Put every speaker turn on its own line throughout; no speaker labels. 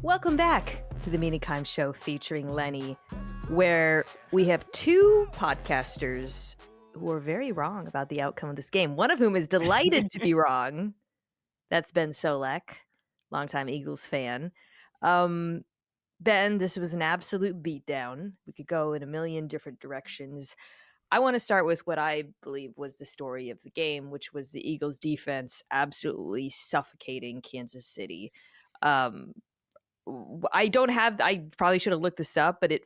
Welcome back to the Mina Kimes Show featuring Lenny, where we have two podcasters who are very wrong about the outcome of this game. One of whom is delighted to be wrong. That's Ben Solak, longtime Eagles fan. Ben, this was an absolute beatdown. We could go in a million different directions. I want to start with what I believe was the story of the game, which was the Eagles defense absolutely suffocating Kansas City. I probably should have looked this up, but it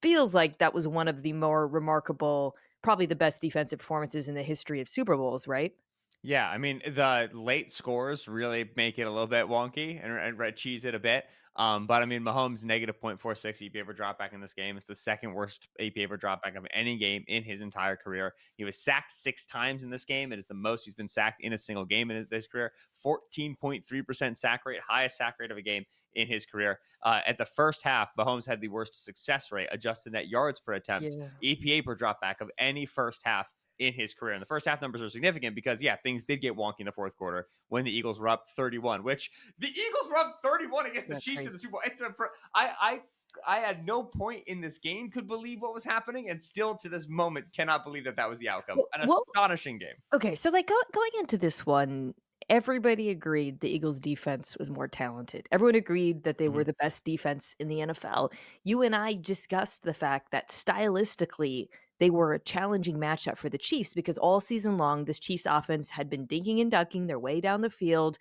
feels like that was one of the more remarkable, probably the best defensive performances in the history of Super Bowls, right?
Yeah, I mean, the late scores really make it a little bit wonky and red cheese it a bit. But I mean, Mahomes negative 0.46 EPA drop back in this game. It's the second worst EPA drop back of any game in his entire career. He was sacked 6 times in this game. It is the most he's been sacked in a single game in his career. 14.3% sack rate, highest sack rate of a game in his career. At the first half, Mahomes had the worst success rate, adjusted net yards per attempt,
Yeah.
EPA per drop back of any first half in his career. And the first half numbers are significant because, yeah, things did get wonky in the fourth quarter when the Eagles were up 31, which the Eagles were up 31 against the
That's
Chiefs
crazy.
in the Super Bowl. I at no point in this game could believe what was happening, and still to this moment cannot believe that was the outcome. An
Well,
astonishing game.
okay, so going into this one, everybody agreed the Eagles defense was more talented. Everyone agreed that they were
Mhm.
the best defense in the NFL. You and I discussed the fact that stylistically they were a challenging matchup for the Chiefs because all season long this Chiefs offense had been dinking and ducking their way down the field,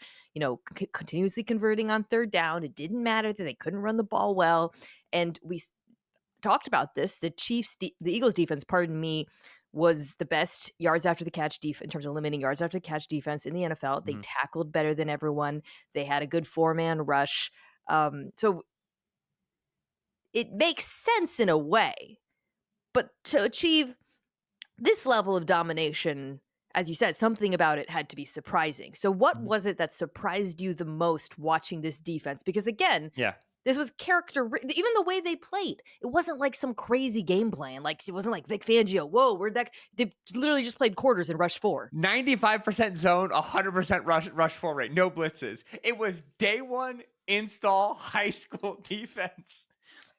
continuously converting on third down. It didn't matter that they couldn't run the ball well, and we talked about this. The Eagles defense, pardon me, was the best yards after the catch in terms of limiting yards after the catch defense in the NFL. They
Mhm.
tackled better than everyone. They had a good 4-man rush. So it makes sense in a way, but to achieve this level of domination, as you said, something about it had to be surprising. So what
Mhm.
was it that surprised you the most watching this defense? Because again,
Yeah.
this was even the way they played. It wasn't like some crazy game plan. Like it wasn't like Vic Fangio. Whoa, where'd that? They literally just played quarters and rush four.
95% zone, 100% rush full rate, no blitzes. It was day one install high school defense.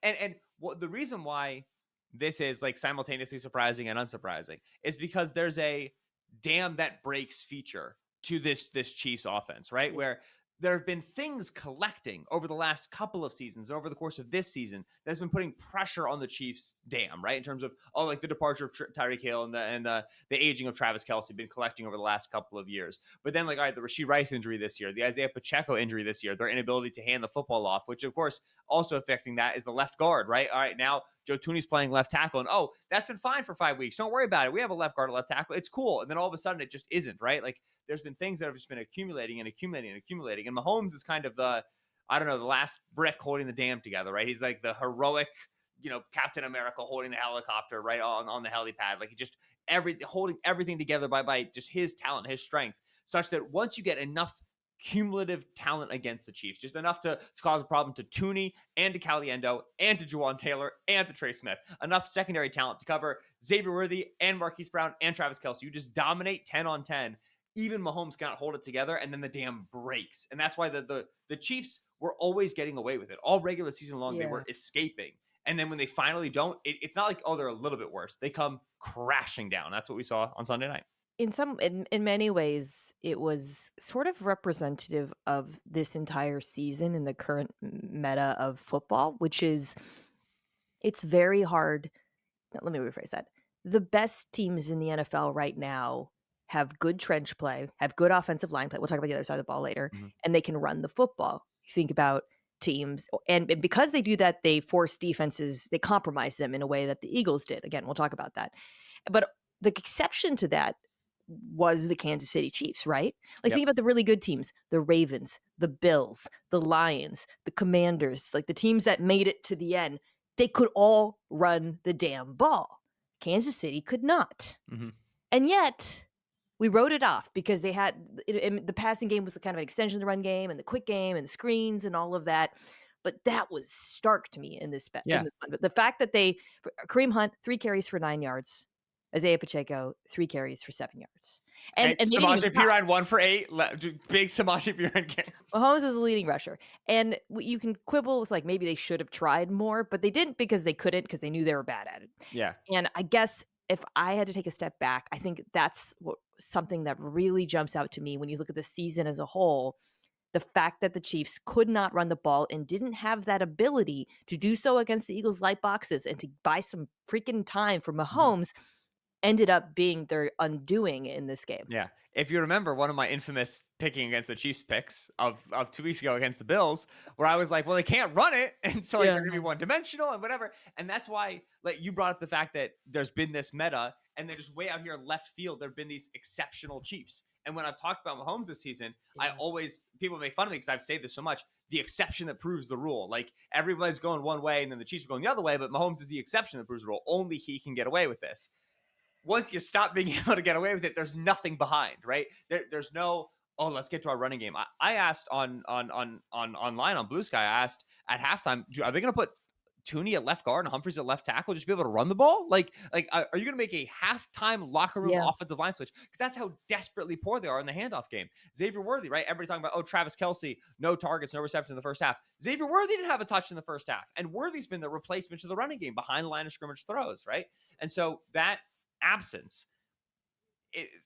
And what the reason why this is like simultaneously surprising and unsurprising is because there's a damn that breaks feature to this Chiefs offense, right?
Yeah.
Where there have been things collecting over the last couple of seasons, over the course of this season, that's been putting pressure on the Chiefs dam, right? In terms of like the departure of Tyreek Hill and the aging of Travis Kelce been collecting over the last couple of years. But then, like, all right, the Rashee Rice injury this year, the Isaiah Pacheco injury this year, their inability to hand the football off, which of course also affecting that is the left guard, right? All right, now Joe Tooney's playing left tackle, and oh, that's been fine for 5 weeks. Don't worry about it. We have a left guard, a left tackle. It's cool. And then all of a sudden, it just isn't, right? Like, there's been things that have just been accumulating and accumulating and accumulating. And Mahomes is kind of the, I don't know, the last brick holding the dam together, right? He's like the heroic, Captain America holding the helicopter right on the helipad. Like, he just holding everything together by just his talent, his strength, such that once you get enough cumulative talent against the Chiefs, just enough to cause a problem to Tooney and to Caliendo and to Juwan Taylor and to Trey Smith, enough secondary talent to cover Xavier Worthy and Marquise Brown and Travis Kelce. You just dominate 10 on 10. Even Mahomes cannot hold it together, and then the dam breaks. And that's why the Chiefs were always getting away with it. All regular season long, they
Yeah.
were escaping. And then when they finally don't, it's not like, oh, they're a little bit worse. They come crashing down. That's what we saw on Sunday night.
In many ways, it was sort of representative of this entire season in the current meta of football, which is it's very hard. Let me rephrase that. The best teams in the NFL right now have good trench play, have good offensive line play. We'll talk about the other side of the ball later,
Mhm.
and they can run the football. You think about teams, and because they do that, they force defenses, they compromise them in a way that the Eagles did. Again, we'll talk about that. But the exception to that was the Kansas City Chiefs, right? Like think
Yep.
about the really good teams, the Ravens, the Bills, the Lions, the Commanders, like the teams that made it to the end. They could all run the damn ball. Kansas City could not.
Mhm.
And yet, we wrote it off because they had the passing game was kind of an extension of the run game and the quick game and the screens and all of that. But that was stark to me in this
Yeah.
one. But the fact that Kareem Hunt 3 carries for 9 yards, Isaiah Pacheco, 3 carries for 7 yards.
And
And they didn't even
Samaje
stop.
Perine 1 for 8. Big Samaje Perine game.
Mahomes was the leading rusher. And you can quibble with, like, maybe they should have tried more, but they didn't because they couldn't, because they knew they were bad at it.
Yeah.
And I guess if I had to take a step back, I think that's something that really jumps out to me when you look at the season as a whole. The fact that the Chiefs could not run the ball and didn't have that ability to do so against the Eagles' light boxes and to buy some freaking time for
Mhm.
Mahomes ended up being their undoing in this game.
Yeah. If you remember one of my infamous picking against the Chiefs picks of 2 weeks ago against the Bills, where I was like, well, they can't run it. And so like
Yeah.
they're gonna be one dimensional and whatever. And that's why like you brought up the fact that there's been this meta and then just way out here in left field, there have been these exceptional Chiefs. And when I've talked about Mahomes this season, I
Yeah.
always people make fun of me because I've said this so much. The exception that proves the rule. Like everybody's going one way and then the Chiefs are going the other way, but Mahomes is the exception that proves the rule. Only he can get away with this. Once you stop being able to get away with it, there's nothing behind, right? There's no, oh, let's get to our running game. I asked on online on Blue Sky, I asked at halftime, are they going to put Tooney at left guard and Humphries at left tackle, just be able to run the ball? Like, are you going to make a halftime locker room
Yeah.
offensive line switch? Because that's how desperately poor they are in the handoff game. Xavier Worthy, right? Everybody talking about, oh, Travis Kelce, no targets, no receptions in the first half. Xavier Worthy didn't have a touch in the first half, and Worthy's been the replacement to the running game behind the line of scrimmage throws, right? And so that absence,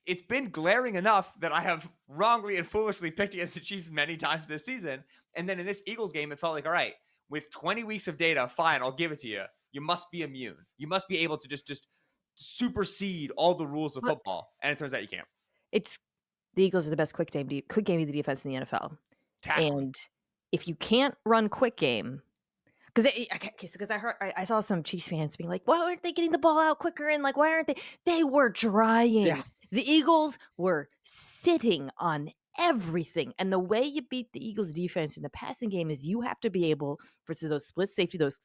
it's been glaring enough that I have wrongly and foolishly picked against the Chiefs many times this season. And then in this Eagles game, it felt like, all right, with 20 weeks of data, fine, I'll give it to you. You must be immune. You must be able to just supersede all the rules of
But
football. And it turns out you can't.
it's the Eagles are the best quick game of the defense in the NFL.
Tackling.
And if you can't run quick game, because I saw some Chiefs fans being like, why aren't they getting the ball out quicker? And like, why aren't they? They were trying.
Yeah.
The Eagles were sitting on everything. And the way you beat the Eagles defense in the passing game is you have to be able, versus those split safety, those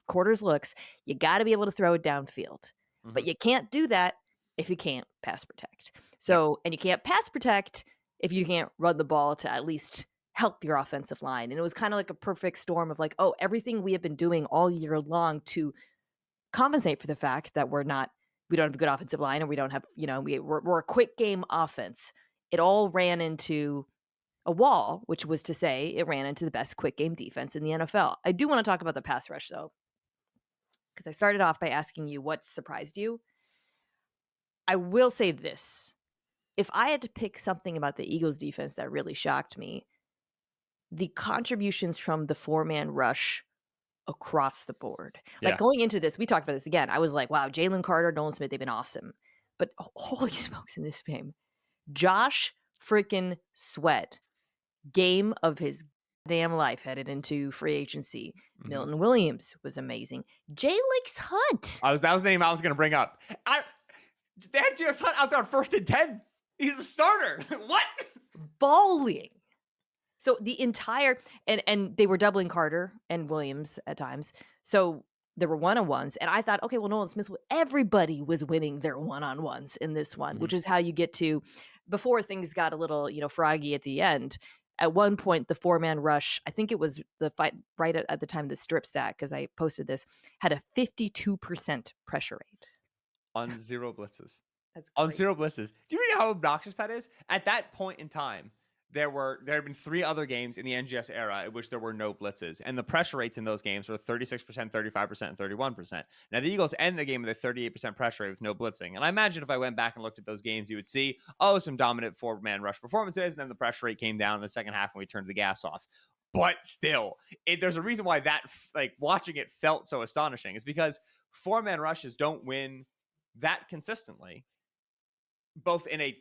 quarters looks, you got to be able to throw it downfield. But you can't do that if you can't pass protect. So, and you can't pass protect if you can't run the ball to at least help your offensive line. And it was kind of like a perfect storm of like, oh, everything we have been doing all year long to compensate for the fact that we don't have a good offensive line and we don't have, we're a quick game offense. It all ran into a wall, which was to say it ran into the best quick game defense in the NFL. I do want to talk about the pass rush though, because I started off by asking you what surprised you. I will say this. If I had to pick something about the Eagles defense that really shocked me, the contributions from the 4-man rush across the board.
Yeah.
Like going into this, we talked about this again. I was like, wow, Jalen Carter, Nolan Smith, they've been awesome. But holy smokes in this game. Josh freaking Sweat, game of his damn life headed into free agency. Milton Williams was amazing. LIX Hunt.
That was the name I was going to bring up. They had LIX Hunt out there on 1st and 10. He's a starter. What?
Balling. So the entire and they were doubling Carter and Williams at times. So there were one-on-ones. And I thought, okay, well, Nolan Smith, everybody was winning their one-on-ones in this one, which is how you get to, before things got a little, froggy at the end. At one point, the 4-man rush, I think it was the fight right at the time of the strip sack, because I posted this, had a 52% pressure rate.
On 0 blitzes.
That's
on
great.
0 blitzes. Do you know how obnoxious that is? At that point in time, there had been 3 other games in the NGS era in which there were no blitzes, and the pressure rates in those games were 36%, 35%, and 31%. Now the Eagles end the game with a 38% pressure rate with no blitzing, and I imagine if I went back and looked at those games, you would see some dominant 4-man rush performances, and then the pressure rate came down in the second half when we turned the gas off. But still, there's a reason why that, like, watching it felt so astonishing. Is because 4-man rushes don't win that consistently, both in a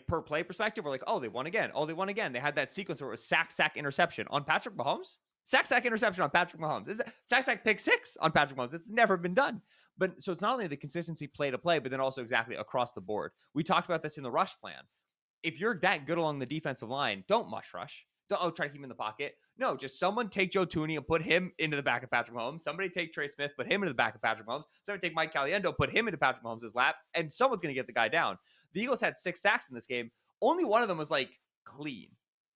per play perspective, we're like, oh, they won again. Oh, they won again. They had that sequence where it was sack, interception on Patrick Mahomes. Sack, interception on Patrick Mahomes. Sack, pick 6 on Patrick Mahomes. It's never been done. But so it's not only the consistency play to play, but then also exactly across the board. We talked about this in the rush plan. If you're that good along the defensive line, don't mush rush. Don't try to keep him in the pocket. No, just someone take Joe Tooney and put him into the back of Patrick Mahomes. Somebody take Trey Smith, put him into the back of Patrick Mahomes. Somebody take Mike Caliendo, put him into Patrick Mahomes' lap, and someone's going to get the guy down. The Eagles had 6 sacks in this game. Only one of them was clean,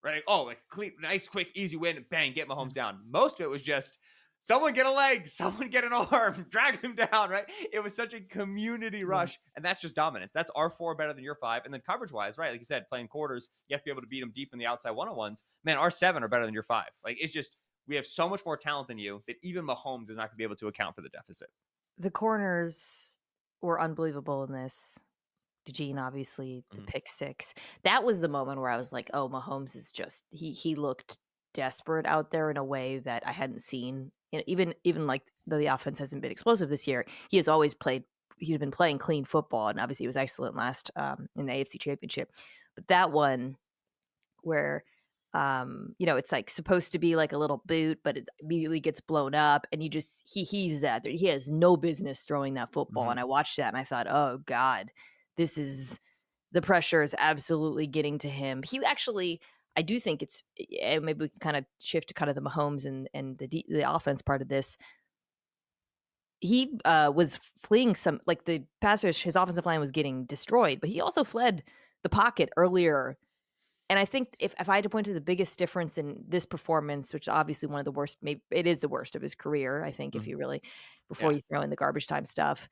right? Oh, clean, nice, quick, easy win, bang, get Mahomes down. Most of it was just someone get a leg, someone get an arm, drag him down, right? It was such a community
Yeah.
rush, and that's just dominance. That's our four better than your five. And then coverage wise, right? Like you said, playing quarters, you have to be able to beat them deep in the outside one-on-ones. Man, our seven are better than your five. Like it's just, we have so much more talent than you that even Mahomes is not going to be able to account for the deficit.
The corners were unbelievable in this. DeGene, obviously, the
Mhm.
pick six. That was the moment where I was like, "Oh, Mahomes is just he looked desperate out there in a way that I hadn't seen. Even like though the offense hasn't been explosive this year, he has always played. He's been playing clean football, and obviously he was excellent last in the AFC Championship. But that one where it's like supposed to be like a little boot, but it immediately gets blown up, and he heaves that. He has no business throwing that football. And
Mhm.
I watched that and I thought, oh God, this is the pressure is absolutely getting to him. He actually, I do think maybe we can kind of shift to kind of the Mahomes and the offense part of this. He was fleeing some like the pass rush, his offensive line was getting destroyed, but he also fled the pocket earlier, and I think if I had to point to the biggest difference in this performance, which is obviously one of the worst, maybe it is the worst of his career, I think, if
Mhm.
you really before
Yeah.
you throw in the garbage time stuff,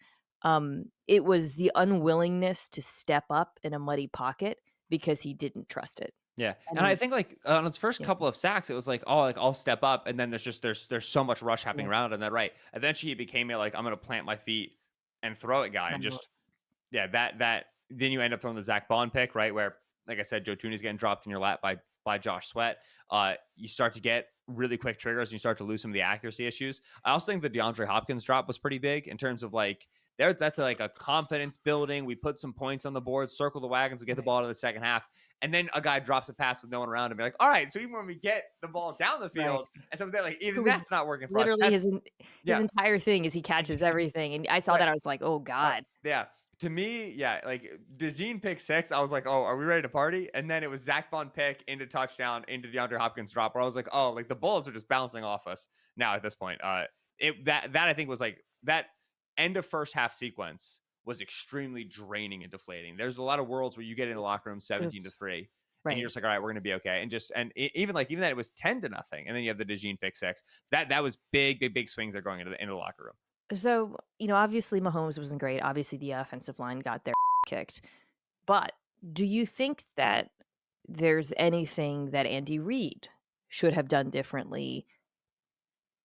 it was the unwillingness to step up in a muddy pocket because he didn't trust it.
Yeah, and I
And
think, like, on his first
yeah,
couple of sacks, it was like, "Oh, like, I'll step up," and then there's so much rush happening
yeah,
around, and then, right, eventually it became a, like, "I'm gonna plant my feet and throw it" guy, and
um,
just yeah, that then you end up throwing the Zach Bond pick, right, where, like I said, Joe Tooney's getting dropped in your lap by Josh Sweat. You start to get really quick triggers, and you start to lose some of the accuracy issues. I also think the DeAndre Hopkins drop was pretty big in terms of, like, that's like a confidence building. We put some points on the board, circle the wagons, we get the
right.
ball to the second half, and then a guy drops a pass with no one around him. You're like, all right, so even when we get the ball down the
Right.
field, and someone's there, like, even
Who is
that's not working for us.
literally
That's
his
yeah,
entire thing is he catches everything, and I saw
right.
that, I was like, "Oh god."
Yeah. To me, yeah, like Dezine pick six, I was like, oh, are we ready to party? And then it was Zach Bond pick into touchdown into DeAndre Hopkins drop, where I was like, oh, like the bullets are just bouncing off us now at this point. That I think was like that end of first half sequence was extremely draining and deflating. There's a lot of worlds where you get in the locker room
Ugh,
17-3, and you're
right.
just like, all right, we're gonna be okay. Even that it was 10-0, and then you have the Dezine pick six. So that was big swings that are going into the locker room.
So, obviously Mahomes wasn't great. Obviously, the offensive line got their kicked. But do you think that there's anything that Andy Reid should have done differently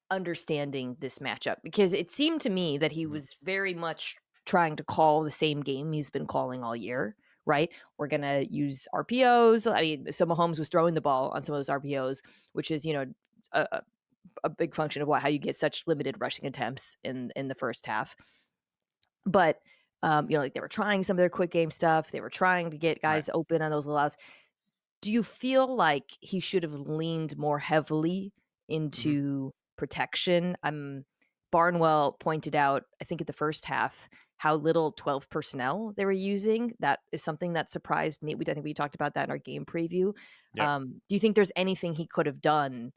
understanding this matchup? Because it seemed to me that he
Mhm.
was very much trying to call the same game he's been calling all year, right? We're going to use RPOs. I mean, so Mahomes was throwing the ball on some of those RPOs, which is, a, a big function of how you get such limited rushing attempts in the first half. But like they were trying some of their quick game stuff. They were trying to get
Right.
guys open on those allows. Do you feel like he should have leaned more heavily
Mhm.
into protection? Barnwell pointed out, I think, at the first half, how little 12 personnel they were using. That is something that surprised me. I think we talked about that in our game preview.
Yep.
Do you think there's anything he could have done?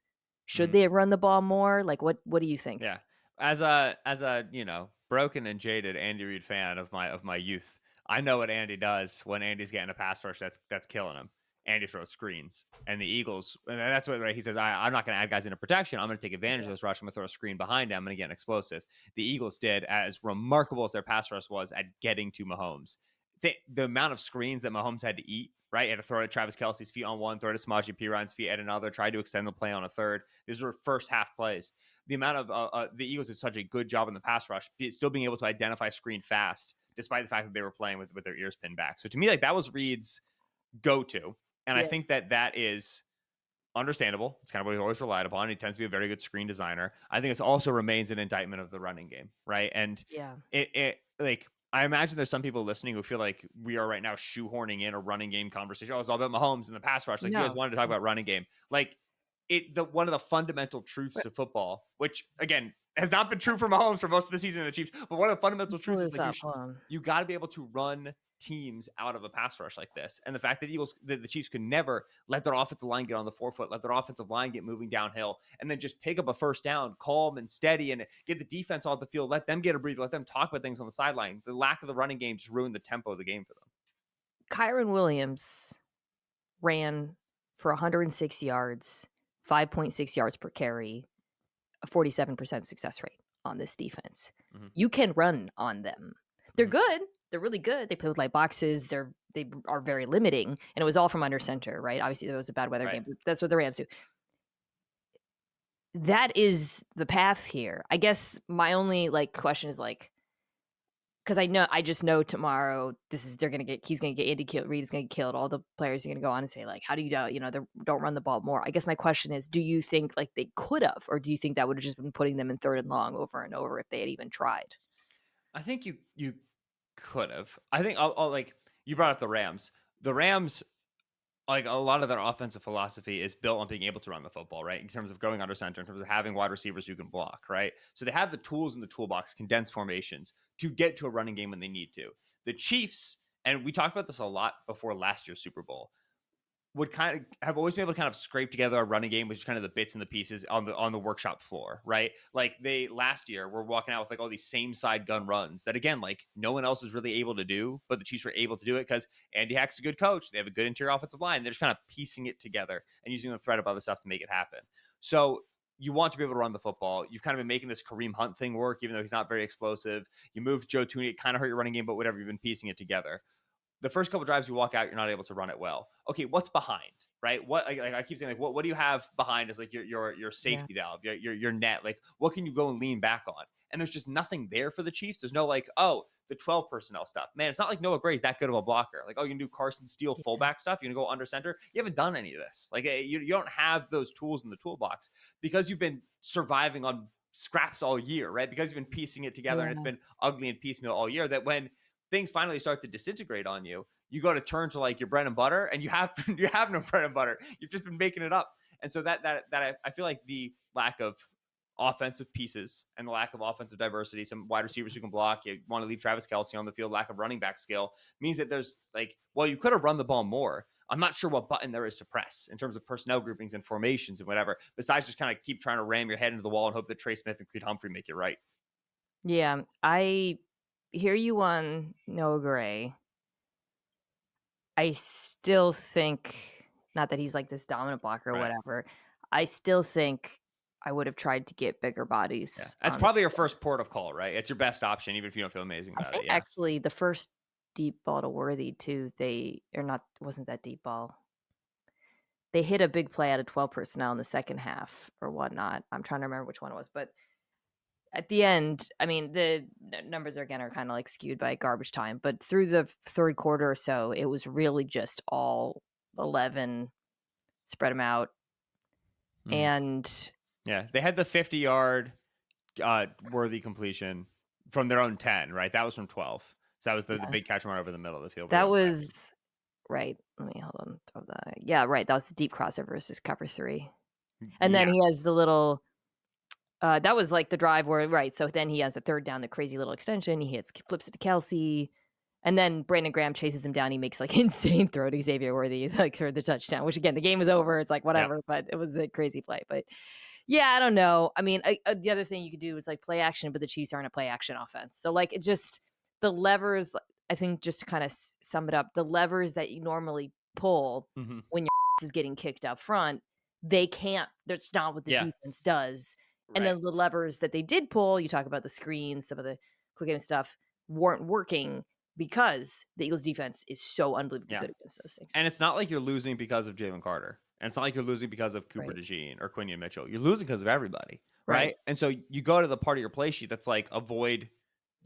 Should
Mhm.
they have run the ball more? Like, what do you think?
Yeah. As a broken and jaded Andy Reid fan of my youth, I know what Andy does when Andy's getting a pass rush that's killing him. Andy throws screens, and the Eagles, and that's what, right, he says. I'm not going to add guys into protection. I'm going to take advantage of
Yeah.
this rush. I'm going to throw a screen behind him. I'm going to get an explosive. The Eagles did as remarkable as their pass rush was at getting to Mahomes. The amount of screens that Mahomes had to eat, right? He had to throw it at Travis Kelsey's feet on one, throw it at Samaje Perine feet at another, tried to extend the play on a third. These were first half plays. The amount of the Eagles did such a good job in the pass rush, still being able to identify screen fast, despite the fact that they were playing with their ears pinned back. So to me, like that was Reed's go-to, and I
Yeah.
think that is understandable. It's kind of what he's always relied upon. He tends to be a very good screen designer. I think it also remains an indictment of the running game, right? And
Yeah.
it like I imagine there's some people listening who feel like we are right now shoehorning in a running game conversation. Oh, it's all about Mahomes and the pass rush. Like you guys
No.
wanted to talk about running game. Like the one of the fundamental truths of football, which again has not been true for Mahomes for most of the season in the Chiefs, but one of the fundamental truths
Totally
is like
stop. Hold on.
you got to be able to run teams out of a pass rush like this. And the fact that the Chiefs could never let their offensive line get on the forefoot, let their offensive line get moving downhill, and then just pick up a first down, calm and steady, and get the defense off the field, let them get a breather, let them talk about things on the sideline. The lack of the running game just ruined the tempo of the game for them.
Kyron Williams ran for 106 yards, 5.6 yards per carry. a 47% success rate on this defense.
Mm-hmm.
You can run on them. They're
Mm-hmm.
good. They're really good. They play with light boxes. They are very limiting, and it was all from under center, right? Obviously, there was a bad weather
Right.
game. But that's what the Rams do. That is the path here. I guess my only question is because I just know tomorrow he's gonna get Andy killed. Reid is gonna get killed. All the players are gonna go on and say how do you they don't run the ball more. I guess my question is, do you think they could have, or do you think that would have just been putting them in third and long over and over if they had even tried?
I think you could have. I think I'll you brought up the Rams. The Rams, a lot of their offensive philosophy is built on being able to run the football, right? In terms of going under center, in terms of having wide receivers who can block, right? So they have the tools in the toolbox, condensed formations, to get to a running game when they need to. The Chiefs, and we talked about this a lot before last year's Super Bowl, would kind of have always been able to kind of scrape together a running game, which is kind of the bits and the pieces on the workshop floor, right? Like they last year were walking out with all these same side gun runs that again, no one else was really able to do, but the Chiefs were able to do it because Andy Hack's a good coach. They have a good interior offensive line. They're just kind of piecing it together and using the threat of other stuff to make it happen. So you want to be able to run the football. You've kind of been making this Kareem Hunt thing work, even though he's not very explosive. You moved Joe Tooney, it kind of hurt your running game, but whatever, you've been piecing it together. The first couple drives you walk out, you're not able to run it well. Okay, what's behind, right? What I keep saying, what do you have behind as your safety valve, your net? What can you go and lean back on? And there's just nothing there for the Chiefs. There's no the 12 personnel stuff. Man, it's not like Noah Gray's that good of a blocker. You can do Carson Steele fullback stuff. You can go under center. You haven't done any of this. You don't have those tools in the toolbox because you've been surviving on scraps all year, right? Because you've been piecing it together and it's been ugly and piecemeal all year, that when things finally start to disintegrate on you, you go to turn to your bread and butter, and you have no bread and butter. You've just been making it up. And so that I feel like the lack of offensive pieces and the lack of offensive diversity, some wide receivers who can block, you want to leave Travis Kelce on the field, lack of running back skill, means that there's you could have run the ball more. I'm not sure what button there is to press in terms of personnel groupings and formations and whatever, besides just kind of keep trying to ram your head into the wall and hope that Trey Smith and Creed Humphrey make it right.
Yeah, I hear you on Noah Gray. I still think, not that he's this dominant blocker or whatever, I still think I would have tried to get bigger bodies.
Yeah. That's probably your first port of call, right? It's your best option, even if you don't feel amazing about it. Yeah.
Actually, the first deep ball to Worthy, too, wasn't that deep ball. They hit a big play out of 12 personnel in the second half or whatnot. I'm trying to remember which one it was, but at the end, I mean, the numbers are kind of skewed by garbage time, but through the third quarter or so, it was really just all 11, spread them out. And
yeah, they had the 50-yard Worthy completion from their own 10, right? That was from 12. So that was the big catch run over the middle of the field.
That was right. Let me hold on. Yeah, right. That was the deep crossover versus cover 3. And then he has the little that was the drive where, right. So then he has the third down, the crazy little extension. He flips it to Kelce. And then Brandon Graham chases him down. He makes insane throw to Xavier Worthy for the touchdown, which again, the game was over. It's whatever, but it was a crazy play. But yeah, I don't know. I mean, the other thing you could do is play action, but the Chiefs aren't a play action offense. So it just, the levers, I think just to kind of sum it up, the levers that you normally pull when your is getting kicked up front, they can't, that's not what the defense does. Right. And then the levers that they did pull, you talk about the screens, some of the quick game stuff, weren't working because the Eagles defense is so unbelievably good against those things.
And it's not like you're losing because of Jalen Carter. And it's not like you're losing because of Cooper DeJean or Quinion Mitchell. You're losing because of everybody, right? And so you go to the part of your play sheet that's avoid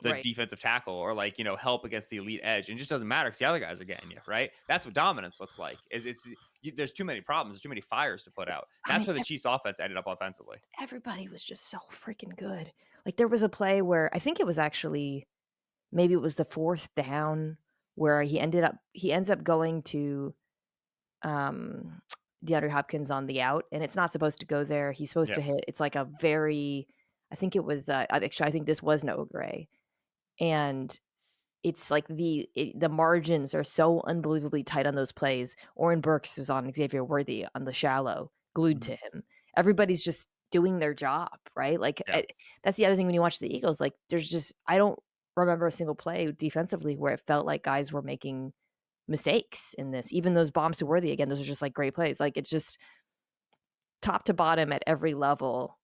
the defensive tackle or help against the elite edge. And it just doesn't matter because the other guys are getting you, right? That's what dominance looks like. There's too many problems. There's too many fires to put out. That's where the Chiefs offense ended up offensively.
Everybody was just so freaking good. There was a play where I think it was actually, maybe it was the fourth down where he ends up going to DeAndre Hopkins on the out, and it's not supposed to go there. He's supposed to hit. It's a very, I think it was, actually, I think this was Noah Gray. And it's the margins are so unbelievably tight on those plays. Oren Burks was on Xavier Worthy on the shallow, glued to him. Everybody's just doing their job, right? That's the other thing when you watch the Eagles, there's just, I don't remember a single play defensively where it felt like guys were making mistakes in this. Even those bombs to Worthy, again, those are just great plays. It's just top to bottom at every level.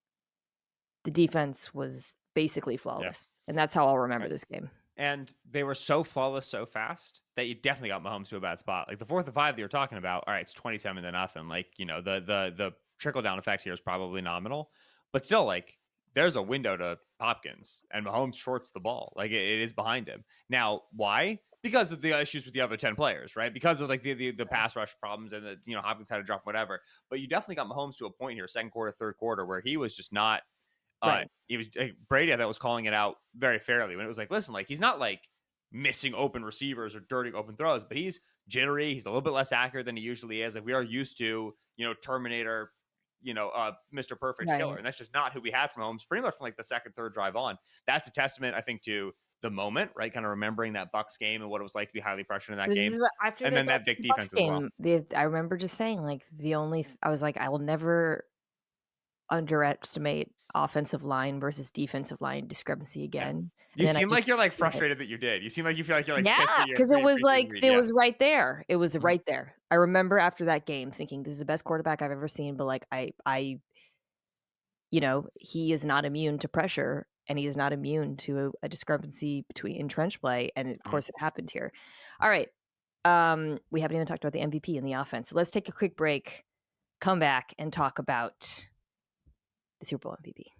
the defense was basically
Yeah.
flawless, and that's how I'll remember
Right.
this game.
And they were so flawless so fast that you definitely got Mahomes to a bad spot. Like the 4th and 5 that you're talking about, all right, it's 27-0. Like, the trickle down effect here is probably nominal, but still, like, there's a window to Hopkins and Mahomes shorts the ball. Like it is behind him. Now, why? Because of the issues with the other 10 players, right? Because of like the pass rush problems and Hopkins had to drop whatever. But you definitely got Mahomes to a point here, second quarter, third quarter, where he was just not
Right.
he was Brady, I thought, was calling it out very fairly when it was like, listen, like he's not like missing open receivers or dirty open throws, but he's jittery. He's a little bit less accurate than he usually is. Like we are used to, Terminator, Mr. Perfect killer,
Right.
and that's just not who we had from Holmes. Pretty much from like the second, third drive on. That's a testament, I think, to the moment, right? Kind of remembering that Bucks game and what it was like to be highly pressured in that
This
game,
is what after
and
they
then
got
that Vic
the Bucks
defense as well.
game, I remember just saying, like, I was like, "I will never underestimate offensive line versus defensive line discrepancy
Yeah.
again," and
You
then I
seem
just
like you're like
yeah.
frustrated that you did. You seem like you feel like you're like
Yeah,
pissed that you
because it
made a
was
free
like
read.
it
Yeah.
was right there. It was
Mhm.
right there. I remember after that game thinking, "This is the best quarterback I've ever seen," but, like, he is not immune to pressure, and he is not immune to a discrepancy between in trench play, and of
Mhm.
course, it happened here. Alright, we haven't even talked about the MVP and the offense, so let's take a quick break, come back, and talk about the Super Bowl MVP.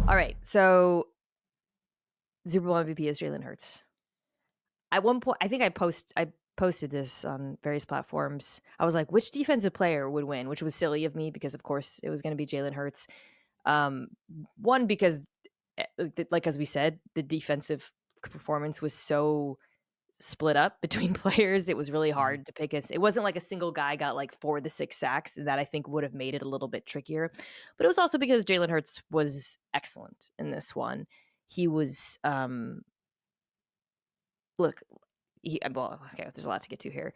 Alright, so Super Bowl MVP is Jalen Hurts. At one point, I think I posted this on various platforms. I was like, "Which defensive player would win?" Which was silly of me because, of course, it was gonna be Jalen Hurts. Um, one, because, like, as we said, the defensive performance was so split up between players, it was really
Mhm.
hard to pick it wasn't like a single guy got, like, 4 to 6 sacks, that I think would have made it a little bit trickier, but it was also because Jalen Hurts was excellent in this one. He was, look, well, okay, there's a lot to get to here.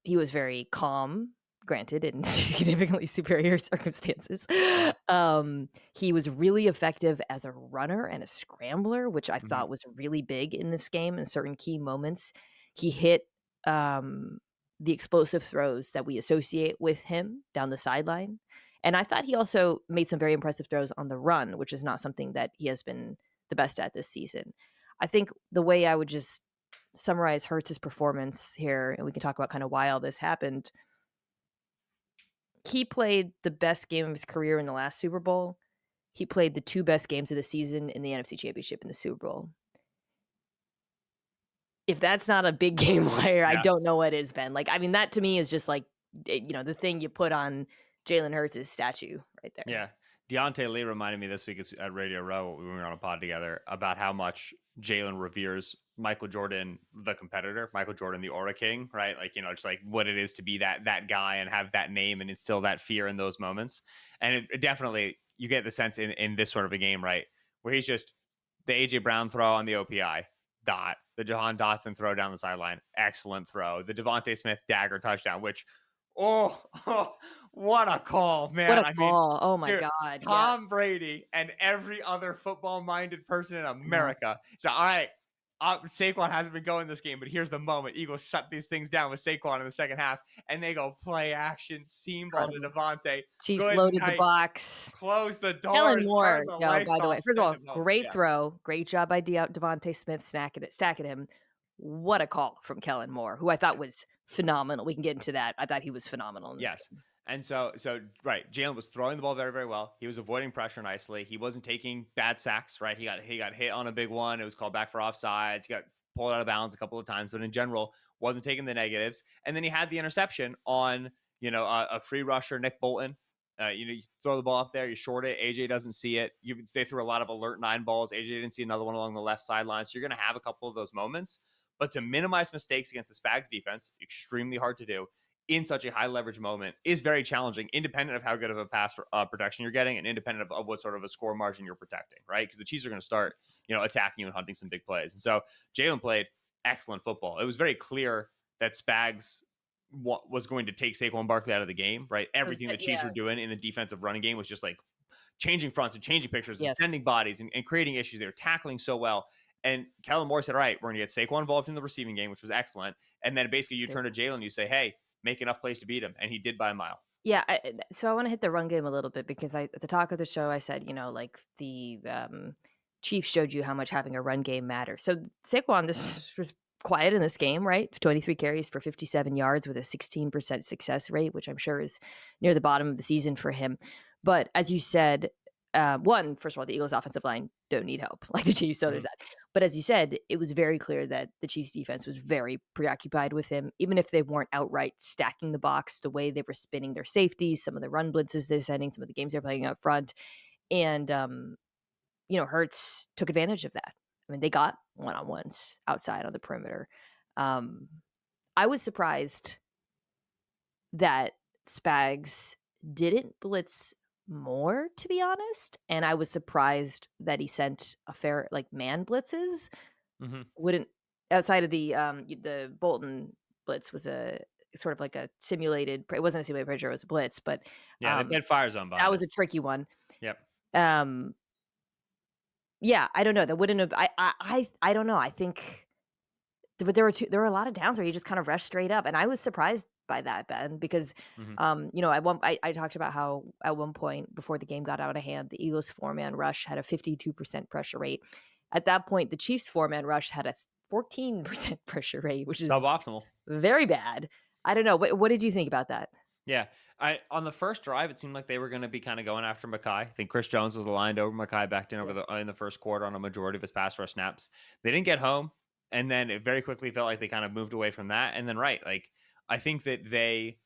He was very calm, granted, in significantly superior circumstances.
Mhm.
He was really effective as a runner and a scrambler, which I
Mhm.
thought was really big in this game in certain key moments. He hit um, the explosive throws that we associate with him down the sideline. And I thought he also made some very impressive throws on the run, which is not something that he has been the best at this season. I think the way I would just summarize Hurts's performance here, and we can talk about kind of why all this happened. He played the best game of his career in the last Super Bowl. He played the 2 best games of the season in the NFC Championship in the Super Bowl. If that's not a big game player, I
Yeah.
don't know what is, Ben. Like, I mean, that to me is just like, the thing you put on Jalen Hurts' statue right there.
Yeah. Deontay Lee reminded me this week at Radio Row when we were on a pod together about how much Jalen reveres Michael Jordan, the competitor, Michael Jordan, the Aura King, right? Like, just like what it is to be that guy and have that name and instill that fear in those moments. And it definitely, you get the sense in this sort of a game, right? Where he's just the AJ Brown throw on the OPI, dot. The Jahan Dotson throw down the sideline, excellent throw. The Devontae Smith dagger touchdown, which, oh, what a call,
What
man.
a
I mean,
call. Oh my
dude,
god,
Tom
yes.
Brady and every other football-minded person in
I know.
America. So, all right, Saquon hasn't been going this game, but here's the moment. Eagles shut these things down with Saquon in the second half, and they go play action, seam ball to
Incredible.
Devontae.
Chiefs
Good
loaded the
night.
box.
Close the
Kellen
doors,
Moore,
turn the
yo, by
lights
the way,
off,
first of
send
all,
him home.
great
Yeah.
throw, great job by Devontae Smith stacking him. What a call from Kellen Moore, who I thought was phenomenal. We can get into that. I thought he was phenomenal in this
Yes.
game.
And so right, Jalen was throwing the ball very, very well. He was avoiding pressure nicely. He wasn't taking bad sacks, right? He got hit on a big one. It was called back for offsides. He got pulled out of bounds a couple of times, but in general, wasn't taking the negatives. And then he had the interception on, a free rusher, Nick Bolton. You throw the ball up there, you short it. AJ doesn't see it. They threw a lot of alert 9 balls. AJ didn't see another one along the left sideline. So you're going to have a couple of those moments. But to minimize mistakes against the Spags defense, extremely hard to do in such a high leverage moment is very challenging, independent of how good of a pass protection you're getting and independent of what sort of a score margin you're protecting, right? Because the Chiefs are going to start, attacking you and hunting some big plays. And so Jalen played excellent football. It was very clear that Spags was going to take Saquon Barkley out of the game, right? Everything the Chiefs
Yeah,
were doing in the defensive running game was just like changing fronts and changing pictures and
yes.
sending bodies and creating issues. They were tackling so well. And Kellen Moore said, all right, we're going to get Saquon involved in the receiving game, which was excellent. And then basically you turn to Jalen and you say, hey, make enough plays to beat him. And he did by a mile.
Yeah, so I wanna hit the run game a little bit because at the talk of the show, I said, like, the, Chiefs showed you how much having a run game matters. So Saquon, this was quiet in this game, right? 23 carries for 57 yards with a 16% success rate, which I'm sure is near the bottom of the season for him. But as you said, 1, first of all, the Eagles' offensive line don't need help like the Chiefs, so there's
Mhm.
that. But as you said, it was very clear that the Chiefs defense was very preoccupied with him, even if they weren't outright stacking the box, the way they were spinning their safeties, some of the run blitzes they're sending, some of the games they're playing up front. And, Hurts took advantage of that. I mean, they got one-on-ones outside on the perimeter. Um, I was surprised that Spags didn't blitz more, to be honest, and I was surprised that he sent a fair man blitzes.
Mhm.
Wouldn't outside of the Bolton blitz was a sort of like a simulated it wasn't a simulated pressure, it was a blitz, but,
Yeah, they
um,
played fire zone
that
behind it.
was a tricky one.
Yep.
Um, yeah, I don't know, that wouldn't have I don't know, I think there were a lot of downs where he just kind of rushed straight up, and I was surprised by that, Ben, because,
Mhm.
I talked about how at one point before the game got out of hand, the Eagles' four-man rush had a 52% pressure rate. At that point, the Chiefs' four-man rush had a 14% pressure rate, which is
Suboptimal.
very bad. I don't know, what did you think about that?
Yeah. I on the first drive, it seemed like they were gonna be kinda going after Mackay. I think Chris Jones was aligned over Mackay backed in over
Yeah.
the in the first quarter on a majority of his pass rush snaps. They didn't get home, and then it very quickly felt like they kind of moved away from that. And then right, like I think that they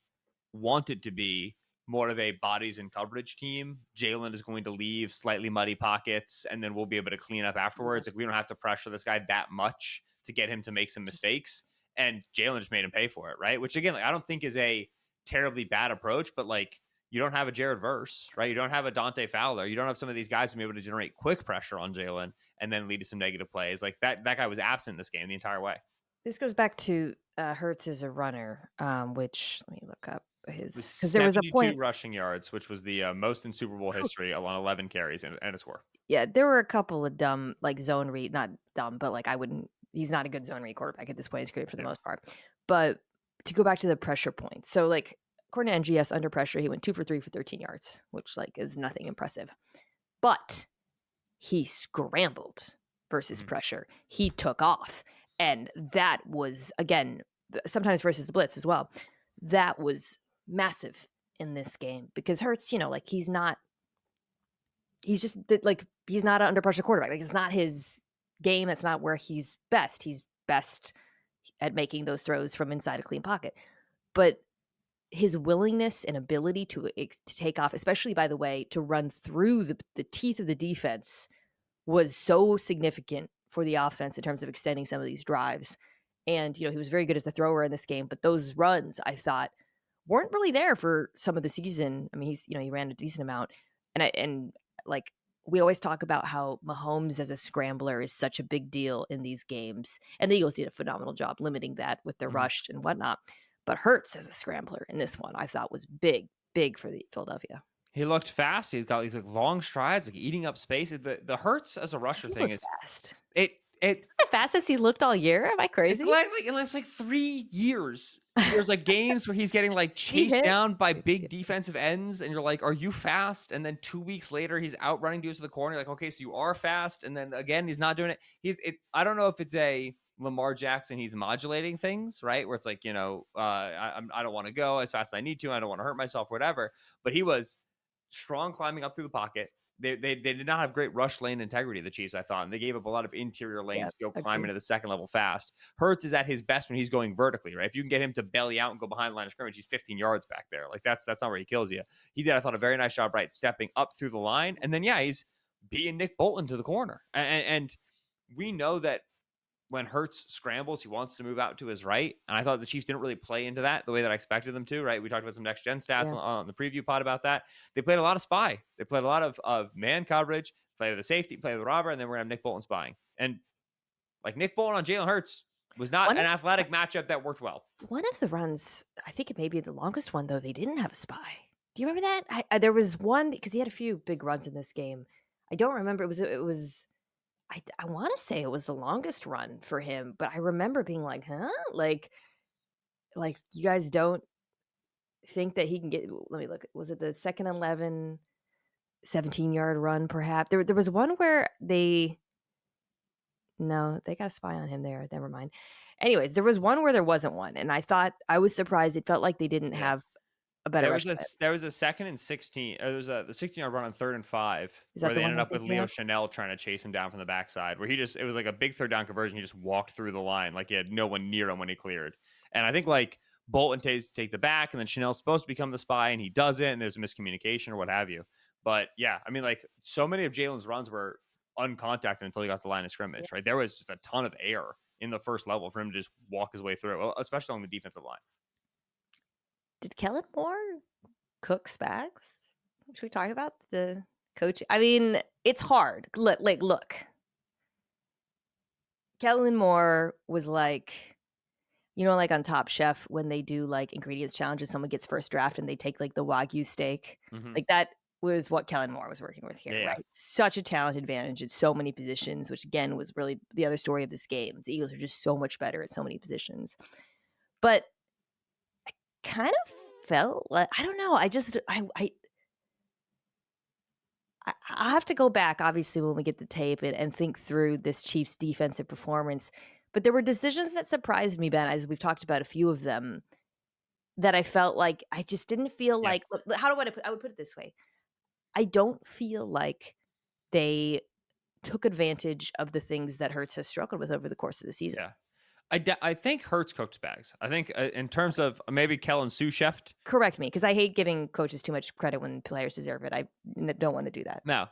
wanted to be more of a bodies and coverage team. Jalen is going to leave slightly muddy pockets, and then we'll be able to clean up
Yeah.
afterwards. Like we don't have to pressure this guy that much to get him to make some
Just
mistakes. And Jalen just made him pay for it, right? Which again, like, I don't think is a terribly bad approach, but like you don't have a Jared Verse, right? You don't have a Dante Fowler. You don't have some of these guys who be able to generate quick pressure on Jalen and then lead to some negative plays. Like that guy was absent in this game the entire way.
this goes back to, Hurts as a runner, which let me look up
Was
his because there was a
72
point.
rushing yards, which was the most in Super Bowl history, on 11 carries and a score.
Yeah, there were a couple of dumb, zone read not dumb, but, I wouldn't he's not a good zone read quarterback at this point, he's great for the
Yeah.
most part. But to go back to the pressure point, so, according to NGS, under pressure, he went 2 for 3 for 13 yards, which, is nothing impressive. But he scrambled versus
Mhm.
pressure. He took off, and that was, again, sometimes versus the blitz as well. That was massive in this game because Hurts, he's just he's not an under pressure quarterback. It's not his game. That's not where he's best. He's best at making those throws from inside a clean pocket. But his willingness and ability to take off, especially by the way, to run through the teeth of the defense was so significant for the offense in terms of extending some of these drives. And he was very good as the thrower in this game, but those runs I thought weren't really there for some of the season. I mean, he ran a decent amount, and like we always talk about how Mahomes as a scrambler is such a big deal in these games, and the Eagles did a phenomenal job limiting that with their
Mhm.
rush and whatnot. But Hurts as a scrambler in this one, I thought was big, big for the Philadelphia.
He looked fast. He's got these like long strides, like eating up space. The Hurts as a
He
rusher
did
thing
look
is
fast.
it
The fastest he's looked all year. Am I
it's
crazy?
like in the last like 3 years. There's like games where he's getting like
He
chased
hit.
down by big defensive ends, and you're like, "Are you fast?" And then 2 weeks later, he's out running dudes to the corner. You're like, okay, so you are fast. And then again, he's not doing it. I don't know if it's a Lamar Jackson. He's modulating things, right? Where it's like, I don't want to go as fast as I need to. I don't want to hurt myself, whatever. But he was strong climbing up through the pocket. They did not have great rush lane integrity, the Chiefs, I thought. And they gave up a lot of interior
Yeah,
lanes to go climb
agree.
into the second level fast. Hurts is at his best when he's going vertically, right? If you can get him to belly out and go behind the line of scrimmage, he's 15 yards back there. Like that's not where he kills you. He did, I thought, a very nice job, right, stepping up through the line. And then yeah, he's beating Nick Bolton to the corner. And we know that when Hurts scrambles, he wants to move out to his right. And I thought the Chiefs didn't really play into that the way that I expected them to, right? We talked about some next gen stats
Yeah.
on the preview pod about that. They played a lot of spy. They played a lot of man coverage, played the safety, played the robber, and then we're going to have Nick Bolton spying. And like Nick Bolton on Jalen Hurts was not
One
an
of
athletic matchup that worked well.
one of the runs, I think it may be the longest one though, they didn't have a spy. Do you remember that? There was one because he had a few big runs in this game. I don't remember. It was I want to say it was the longest run for him, but I remember being like, huh? Like you guys don't think that he can get let me look. Was it the second 11, 17-yard run perhaps? There was one where they no, they got a spy on him there, never mind. Anyways, there was one where there wasn't one, and I was surprised, it felt like they didn't
Yeah.
have a better rush plan.
There was a second and 16. There was a the 16-yard run on 3rd and 5
Is that
where
the
they
one
ended
I'm
up with
thinking
Leo
of?
Chanel trying to chase him down from the backside, where he just it was like a big third down conversion. He just walked through the line like he had no one near him when he cleared. And I think like Bolton takes take the back, and then Chanel's supposed to become the spy, and he doesn't, and there's a miscommunication or what have you. But yeah, I mean, like so many of Jalen's runs were uncontacted until he got to the line of
Yeah.
scrimmage. Right, there was just a ton of air in the first level for him to just walk his way through it, well, especially on the defensive line.
Did Kellen Moore cook Spags? Should we talk about the coach? I mean, it's hard. Look. Kellen Moore was like, like on Top Chef when they do like ingredients challenges, someone gets first draft and they take like the Wagyu steak.
Hmm.
Like that was what Kellen Moore was working with
Yeah,
here,
yeah,
right? Such a talent advantage in so many positions, which again was really the other story of this game. The Eagles are just so much better at so many positions. But kind of felt like I don't know. I have to go back, obviously, when we get the tape and think through this Chiefs defensive performance. But there were decisions that surprised me, Ben, as we've talked about a few of them, that I felt like I just didn't feel
yeah.
like how do I would put it this way. I don't feel like they took advantage of the things that Hurts has struggled with over the course of the season.
Yeah. I think Hurts cooked Spags. I think in terms of maybe Kellen sous chef.
Correct me, because I hate giving coaches too much credit when players deserve it. Don't want to do that.
No,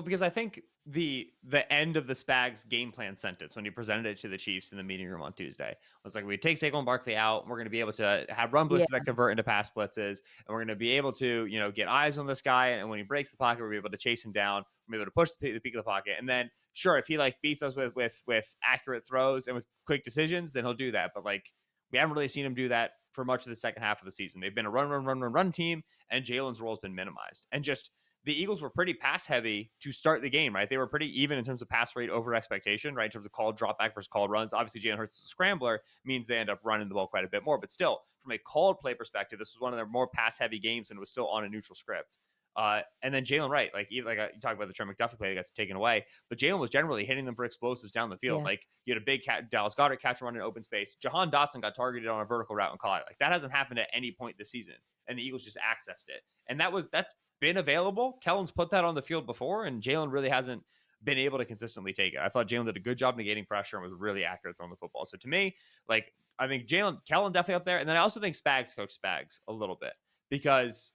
because I think the end of the Spags game plan sentence when he presented it to the Chiefs in the meeting room on Tuesday was like, we take Saquon Barkley out, and we're going to be able to have run
Yeah.
blitzes that convert into pass blitzes, and we're going to be able to get eyes on this guy, and when he breaks the pocket, we'll be able to chase him down, we'll be able to push the peak of the pocket, and then sure, if he like beats us with accurate throws and with quick decisions, then he'll do that. But like we haven't really seen him do that for much of the second half of the season. They've been a run team, and Jalen's role has been minimized, and just the Eagles were pretty pass heavy to start the game, right? They were pretty even in terms of pass rate over expectation, right? In terms of called drop back versus called runs. Obviously, Jalen Hurts is a scrambler, means they end up running the ball quite a bit more. But still, from a called play perspective, this was one of their more pass heavy games and was still on a neutral script. And then Jalen, right? Like even like you talk about the Trent McDuffie play that got taken away, but Jalen was generally hitting them for explosives down the field.
Yeah.
Like you had a big Dallas Goedert catch and run in open space. Jahan Dotson got targeted on a vertical route and caught it. Like that hasn't happened at any point this season, and the Eagles just accessed it. And that's been available. Kellen's put that on the field before, and Jalen really hasn't been able to consistently take it. I thought Jalen did a good job negating pressure and was really accurate throwing the football. So to me, like I think Kellen definitely up there, and then I also think Spags coached Spags a little bit because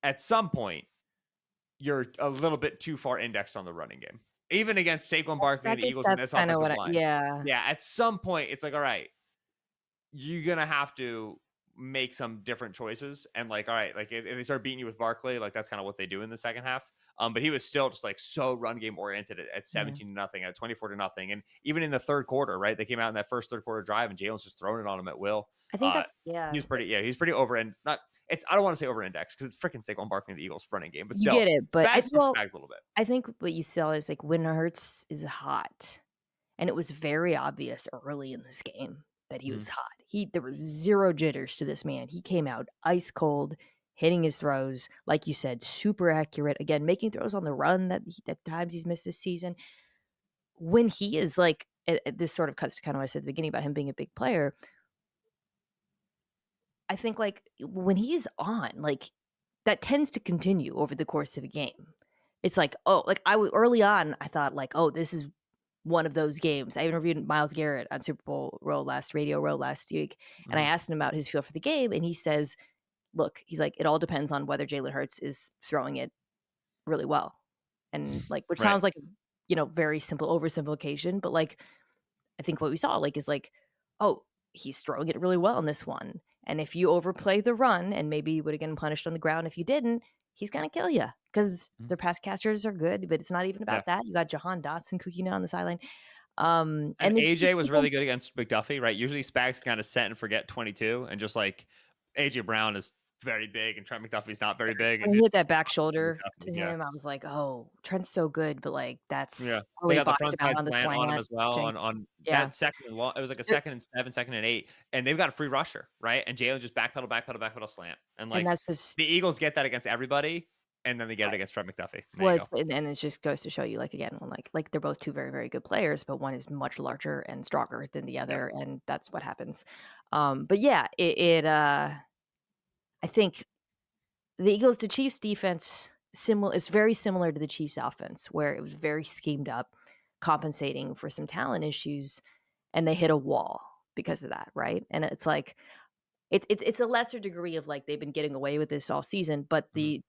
at some point you're a little bit too far indexed on the running game, even against Saquon Barkley and the Eagles in
That's
this
kind of
offensive
what
line.
yeah.
Yeah, at some point it's like, all right, you're gonna have to make some different choices. And like, all right, like if they start beating you with Barkley, like that's kind of what they do in the second half. But he was still just like so run game oriented at
Yeah.
17-0, at 24-0. And even in the third quarter, right? They came out in that first third quarter drive and Jalen's just throwing it on him at will.
I think
Uh
that's yeah.
he's pretty over and not it's I don't want to say over indexed because it's freaking Saquon Barkley and the Eagles running game, but
You
still
get it, but
Spags for Spags a little bit.
I think what you saw is like when Hurts is hot, and it was very obvious early in this game that he
Mhm.
was hot. There was zero jitters to this man. He came out ice cold, hitting his throws, like you said, super accurate. Again, making throws on the run that times he's missed this season. When he is like, this sort of cuts to kind of what I said at the beginning about him being a big player. I think like when he's on, like that tends to continue over the course of a game. It's like, oh, like early on, I thought like, oh, this is one of those games. I interviewed Myles Garrett on Super Bowl Radio Row last week, and I
Mhm.
asked him about his feel for the game, and he says, look, he's like, it all depends on whether Jalen Hurts is throwing it really well. And like, which
Right.
sounds like, very simple oversimplification, but like, I think what we saw like is like, oh, he's throwing it really well in this one. And if you overplay the run, and maybe you would have gotten punished on the ground if you didn't, he's gonna kill you because
Mhm.
their pass catchers are good. But it's not even
Yeah.
about that. You got Jahan Dotson cooking on the sideline,
And
and the Chiefs
AJ was really good
defense.
against McDuffie, right? Usually Spags kind of set and forget 22, and just like AJ Brown is very big and Trent McDuffie's not very big,
When
and
he
just
hit that back
Trent
shoulder to
McDuffie. Yeah.
him, I was like, "Oh, Trent's so good," but, like,
Yeah.
that's
They
he
got the
boxed
front
him out
side
on the
slant on him
slant.
as well
Jinx.
on
Yeah.
that second and long. It was like a
There
2nd and 7, 2nd and 8, and they've got a free rusher, right? And Jalen just backpedal, backpedal, backpedal, slant. And,
and
like,
that's just
the Eagles get that against everybody, and then they get it
right.
against Trent McDuffie. And there
Well,
you
it's
go.
and it just goes to show you, like, again, when, like, they're both 2 very, very good players, but one is much larger and stronger than the
Yep.
other, and that's what happens. But yeah, I think the Chiefs defense it's very similar to the Chiefs offense, where it was very schemed up, compensating for some talent issues, and they hit a wall because of that, right? And it's like it's a lesser degree of like they've been getting away with this all season, but
Mhm.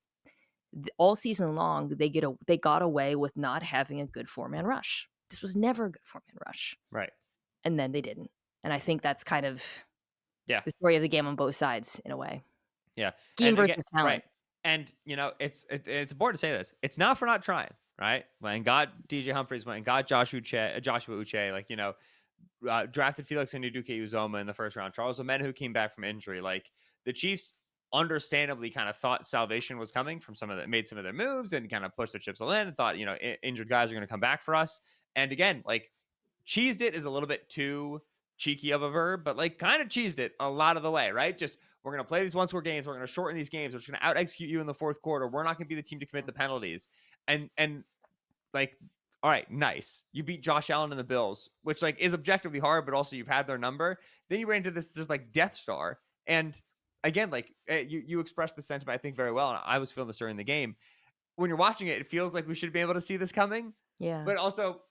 all season long they got away with not having a good 4-man rush. This was never a good 4-man rush,
Right.
and then they didn't. And I think that's kind of
Yeah.
the story of the game on both sides in a way.
Yeah.
Scheme
And again,
versus
right.
talent.
And it's important to say this. It's not for not trying, right? When got DJ Humphries, when got Joshua Uche, like, drafted Felix and Uzoma in the first round. Charles Omena, who came back from injury. Like, the Chiefs understandably kind of thought salvation was coming from made some of their moves and kind of pushed the chips all in and thought, injured guys are going to come back for us. And again, like, cheesed it is a little bit too cheeky of a verb, but like kind of cheesed it a lot of the way, right? Just, we're going to play these one score games. We're going to shorten these games. We're just going to out execute you in the fourth quarter. We're not going to be the team to commit the penalties. And like, all right, nice. You beat Josh Allen and the Bills, which like is objectively hard, but also you've had their number. Then you ran into this just like Death Star. And again, like, you expressed the sentiment, I think, very well. And I was feeling this during the game. When you're watching it, it feels like we should be able to see this coming,
Yeah.
but also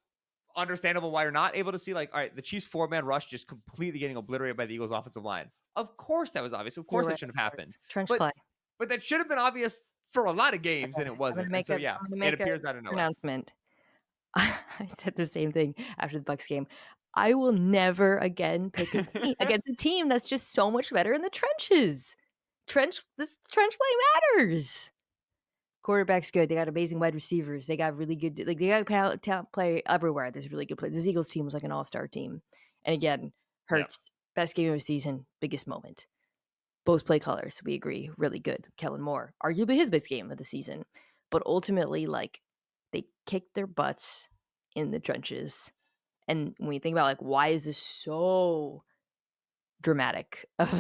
understandable why you're not able to see, like, all right, the Chiefs 4-man rush just completely getting obliterated by the Eagles offensive line. Of course that was obvious. Of
You're
course that
right,
should have
of course.
happened.
Trench
But
play.
but that should have been obvious for a lot of games, and
Okay,
it wasn't. And so yeah,
I'm gonna
it
make a
appears out of nowhere.
pronouncement. I said the same thing after the Bucks game. I will never again pick a team against a team that's just so much better in the trenches. This trench play matters. Quarterback's good. They got amazing wide receivers. They got really good, like they got talent play everywhere. There's really good play. This Eagles team was like an all-star team. And again,
Yeah.
Hurts, best game of the season, biggest moment. Both play colors, we agree, really good. Kellen Moore, arguably his best game of the season. But ultimately, like, they kicked their butts in the trenches. And when you think about, like, why is this so dramatic of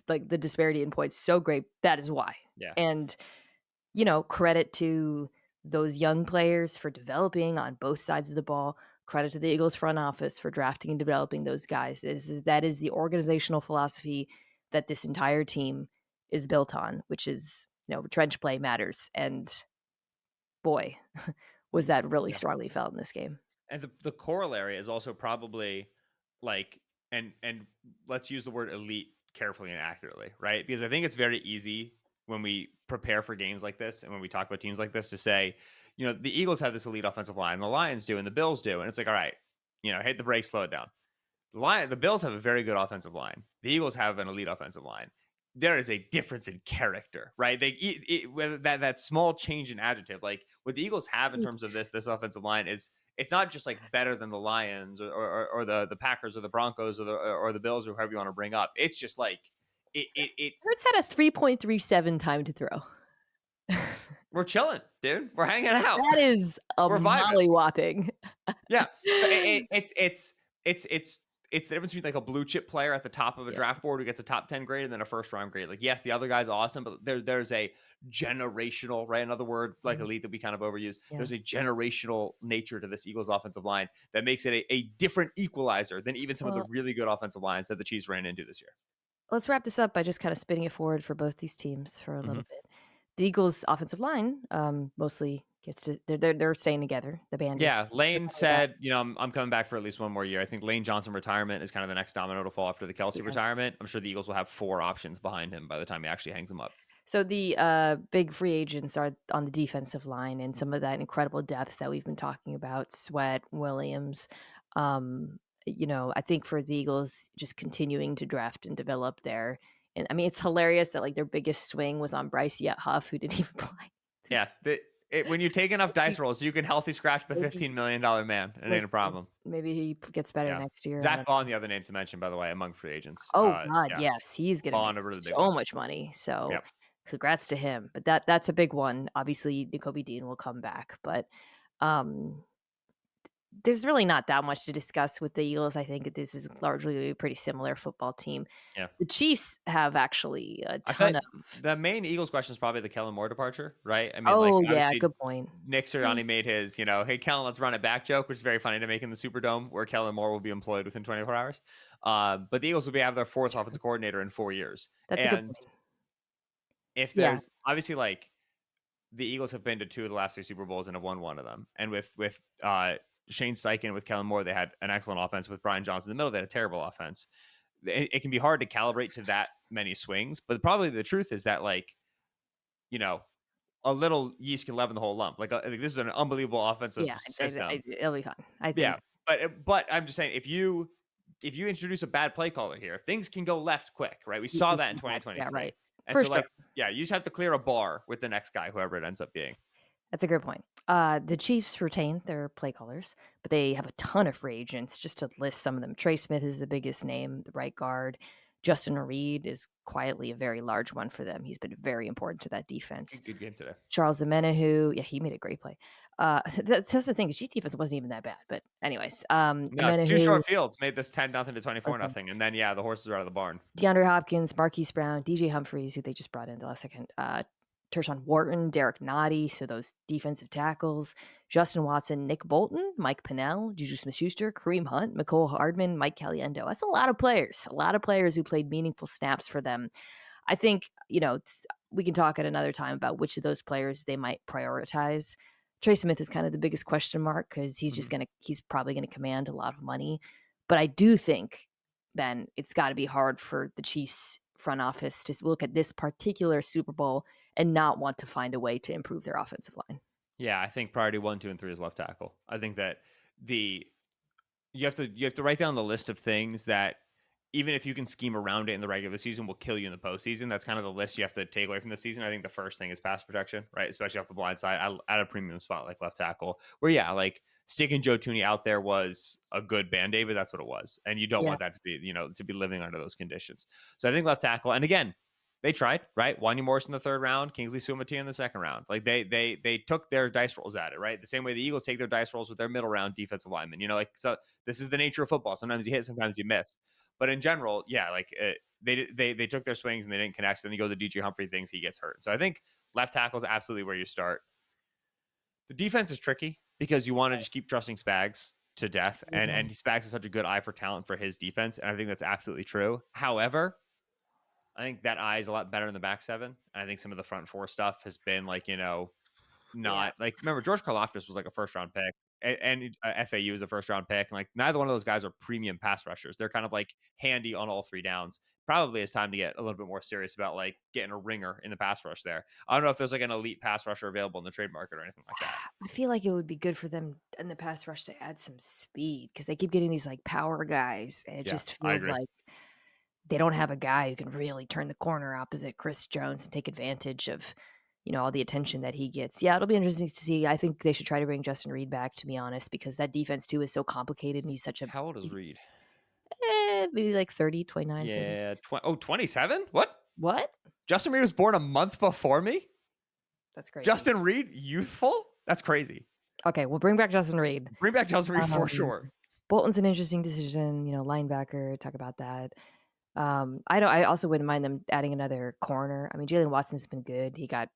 like the disparity in points so great, that is why.
Yeah.
And, credit to those young players for developing on both sides of the ball. Credit to the Eagles front office for drafting and developing those guys. That is the organizational philosophy that this entire team is built on, which is, trench play matters. And boy, was that really
Yeah.
strongly felt in this game.
And the corollary is also probably like, and let's use the word elite carefully and accurately, right? Because I think it's very easy when we prepare for games like this and when we talk about teams like this to say, the Eagles have this elite offensive line, the Lions do, and the Bills do. And it's like, all right, hit the brakes, slow it down. The Bills have a very good offensive line. The Eagles have an elite offensive line. There is a difference in character, right? Whether that small change in adjective, like what the Eagles have in terms of this offensive line is, it's not just like better than the Lions or the Packers or the Broncos or the Bills or whoever you want to bring up. It's just like it.
Hurts had a 3.37 time to throw.
We're chilling, dude. We're hanging out.
That is a
We're vibing.
mollywhopping.
Yeah, it's the difference between like a blue chip player at the top of a draft board who gets a top 10 grade and then a first round grade. Like, yes, the other guy's awesome, but there's a generational, right? Another word like elite that we kind of overuse. Yeah. There's a generational nature to this Eagles offensive line that makes it a different equalizer than even some of the really good offensive lines that the Chiefs ran into this year.
Let's wrap this up by just kind of spinning it forward for both these teams for a little bit. The Eagles offensive line mostly gets to they're staying together. The band.
Yeah, Lane said, I'm coming back for at least one more year. I think Lane Johnson retirement is kind of the next domino to fall after the Kelsey retirement. I'm sure the Eagles will have 4 options behind him by the time he actually hangs them up.
So the big free agents are on the defensive line, and some of that incredible depth that we've been talking about, Sweat, Williams. I think for the Eagles, just continuing to draft and develop there. And I mean, it's hilarious that like their biggest swing was on Bryce Huff, who didn't even play.
Yeah, when you take enough dice rolls, you can healthy scratch the $15 million man. It ain't a problem.
Maybe he gets better next year.
Zach Bond, the other name to mention, by the way, among free agents.
Oh God, yes, he's getting so much money. So congrats to him. But that's a big one. Obviously, Nakobe Dean will come back, but um, there's really not that much to discuss with the Eagles. I think this is largely a pretty similar football team.
Yeah.
The Chiefs have actually a
I thought
ton of.
the main Eagles question is probably the Kellen Moore departure, right? I mean, like,
Oh, yeah,
obviously,
good point.
Nick
Mm,
Sirianni made his, "Hey, Kellen, let's run it back" joke, which is very funny to make in the Superdome, where Kellen Moore will be employed within 24 hours. But the Eagles will have their
that's
fourth
true.
offensive coordinator in 4 years.
That's a good
And
point.
if
Yeah,
there's obviously, like, the Eagles have been to two of the last three Super Bowls and have won one of them. And with Shane Steichen, with Kellen Moore, they had an excellent offense. With Brian Johnson in the middle, they had a terrible offense. It can be hard to calibrate to that many swings, but probably the truth is that, like, you know, a little yeast can leaven the whole lump. Like, this is an unbelievable offensive
yeah,
system.
it'll be fun, I
Yeah,
think.
but I'm just saying, if you introduce a bad play caller here, things can go left quick, right? We
You
saw
can
that in
see that. Yeah,
2023.
right.
And
For
so,
sure.
like, yeah, you just have to clear a bar with the next guy, whoever it ends up being.
That's a good point. The Chiefs retain their play callers, but they have a ton of free agents. Just to list some of them, Trey Smith is the biggest name, the right guard. Justin Reed is quietly a very large one for them. He's been very important to that defense.
Good game today.
Charles Amenahu, yeah, he made a great play. That's the thing. His defense wasn't even that bad, but anyways,
No, two
Amenahu,
short fields made this 10 nothing to 24
listen,
nothing. And then, yeah, the horses are out of the barn.
DeAndre Hopkins, Marquise Brown, DJ Humphries, who they just brought in the last second, Tershawn Wharton, Derek Nottie, so those defensive tackles, Justin Watson, Nick Bolton, Mike Pinnell, Juju Smith-Schuster, Kareem Hunt, McCole Hardman, Mike Caliendo. That's a lot of players who played meaningful snaps for them. I think, we can talk at another time about which of those players they might prioritize. Trey Smith is kind of the biggest question mark because
Mhm.
he's probably going to command a lot of money. But I do think, Ben, it's got to be hard for the Chiefs front office to look at this particular Super Bowl and not want to find a way to improve their offensive line.
Yeah, I think priority 1, 2, and 3 is left tackle. I think that the you have to write down the list of things that, even if you can scheme around it in the regular season, will kill you in the postseason. That's kind of the list you have to take away from the season. I think the first thing is pass protection, right? Especially off the blind side at a premium spot like left tackle, where, yeah, like, sticking Joe Tooney out there was a good band aid, but that's what it was, and you don't
Yeah.
want that to be living under those conditions. So I think left tackle, and again, they tried, right? Wanya Morris in the third round, Kingsley Suamataia in the second round. Like, they took their dice rolls at it, right? The same way the Eagles take their dice rolls with their middle round defensive linemen. Like, so this is the nature of football. Sometimes you hit, sometimes you miss. But in general, yeah, like, they took their swings and they didn't connect. So then you go to the DJ Humphrey things, he gets hurt. So I think left tackle is absolutely where you start. The defense is tricky because you want to just keep trusting Spags to death, and
Mhm.
Spags has such a good eye for talent for his defense, and I think that's absolutely true. However, I think that eye is a lot better in the back seven. And I think some of the front four stuff has been, like,
Yeah.
not like, remember, George Karlaftis was like a first round pick, and FAU is a first round pick. And, like, neither one of those guys are premium pass rushers. They're kind of like handy on all three downs. Probably it's time to get a little bit more serious about, like, getting a ringer in the pass rush there. I don't know if there's, like, an elite pass rusher available in the trade market or anything like that.
I feel like it would be good for them in the pass rush to add some speed because they keep getting these like power guys, and it
Yes,
just
I
feels
agree.
like they don't have a guy who can really turn the corner opposite Chris Jones and take advantage of, all the attention that he gets. Yeah, it'll be interesting to see. I think they should try to bring Justin Reed back, to be honest, because that defense too is so complicated and he's such a
How old is Reed?
maybe like 30, 29, 30.
Yeah, 27? What?
What?
Justin Reed was born a month before me?
That's crazy.
Justin Reed, youthful? That's crazy.
Okay, we'll bring back Justin Reed.
Bring back Justin Reed for
Um,
sure.
Bolton's an interesting decision, linebacker, talk about that. I also wouldn't mind them adding another corner. I mean, Jalen Watson's been good. He got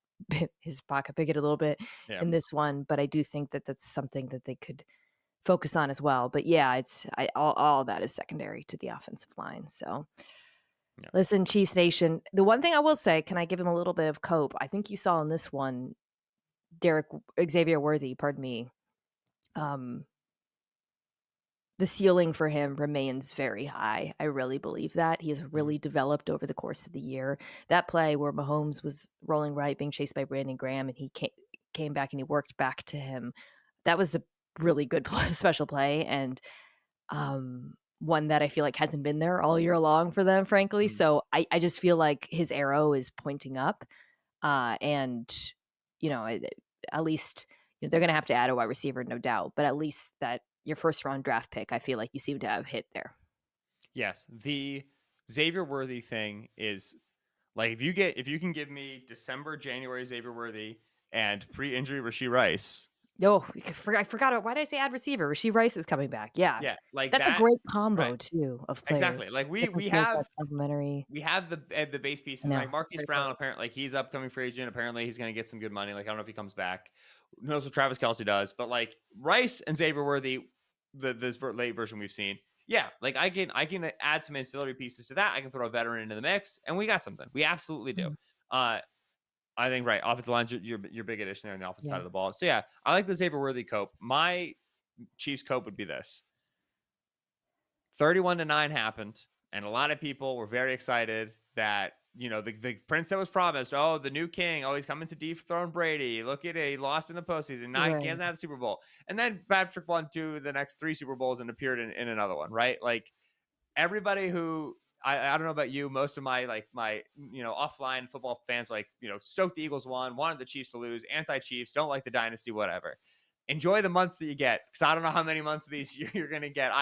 his pocket picket a little bit
Yeah.
in this one, but I do think that that's something that they could focus on as well. But yeah, all of that is secondary to the offensive line. So
Yeah.
listen, Chiefs Nation. The one thing I will say, can I give him a little bit of cope? I think you saw in this one, Xavier Worthy, pardon me. The ceiling for him remains very high. I really believe that. He has
Mhm.
really developed over the course of the year. That play where Mahomes was rolling right, being chased by Brandon Graham, and he came back and he worked back to him. That was a really good special play, and one that I feel like hasn't been there all year long for them, frankly.
Mhm.
So I just feel like his arrow is pointing up, and you know, at least they're going to have to add a wide receiver, no doubt. But at least that your first round draft pick, I feel like you seem to have hit there.
Yes. The Xavier Worthy thing is Like if you can give me December, January Xavier Worthy and pre-injury Rashee Rice.
Oh, I forgot. Why did I say ad receiver? Rasheed Rice is coming back. Yeah.
Yeah, like
That's a
that.
great
Right.
combo too of
Exactly.
players.
Like
Different
we
skill set,
have
complementary.
the base
I
pieces.
know.
Like Marquise
Very
Brown,
cool.
apparently, like he's upcoming free agent. Apparently, he's going to get some good money. Like I don't know if he comes back. Who knows what Travis Kelsey does? But like Rice and Xavier Worthy, this late version we've seen. Yeah, like I can add some ancillary pieces to that. I can throw a veteran into the mix, and we got something. We absolutely do.
Mhm.
I think right. Offensive line's your big addition there on the offensive side
Yeah.
of the ball. So yeah, I like the Xavier Worthy cope. My Chiefs cope would be this: 31-9 happened, and a lot of people were very excited that the prince that was promised. Oh, the new king. Oh, he's coming to dethrone Brady. Look at it. He lost in the postseason. Now he
Right.
hasn't had the Super Bowl. And then Patrick won the next 3 Super Bowls and appeared in another one. Right? Like everybody who I don't know about you, most of my offline football fans like stoked the Eagles won, wanted the Chiefs to lose, anti-Chiefs, don't like the dynasty, whatever. Enjoy the months that you get, because I don't know how many months of these you're gonna get.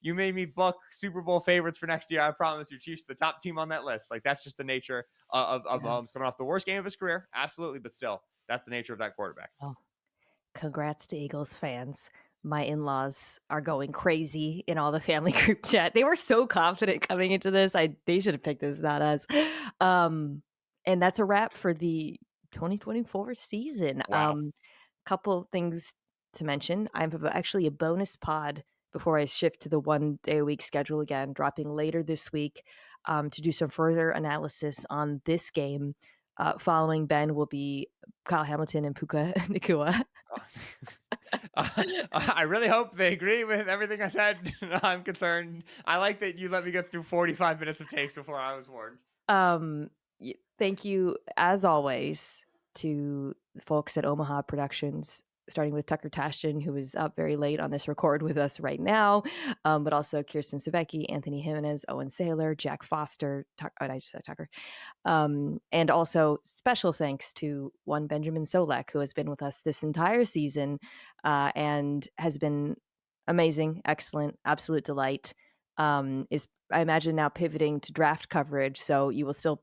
You made me book Super Bowl favorites for next year. I promise you, Chiefs the top team on that list. Like that's just the nature of
Yeah.
Mahomes coming off the worst game of his career, absolutely, but still, that's the nature of that quarterback.
Oh, congrats to Eagles fans. My in-laws are going crazy in all the family group chat. They were so confident coming into this. They should have picked this, not us. And that's a wrap for the 2024 season.
Wow.
Couple things to mention. I have actually a bonus pod before I shift to the 1 day a week schedule again, dropping later this week to do some further analysis on this game. Following Ben will be Kyle Hamilton and Puka Nakua.
I really hope they agree with everything I said. I'm concerned. I like that you let me go through 45 minutes of takes before I was warned.
Thank you, as always, to the folks at Omaha Productions, starting with Tucker Tashton, who is up very late on this record with us right now, but also Kirsten Savecki, Anthony Jimenez, Owen Saylor, Jack Foster. I just said Tucker. And also special thanks to one Benjamin Solak, who has been with us this entire season and has been amazing, excellent, absolute delight. Is I imagine now pivoting to draft coverage, so you will still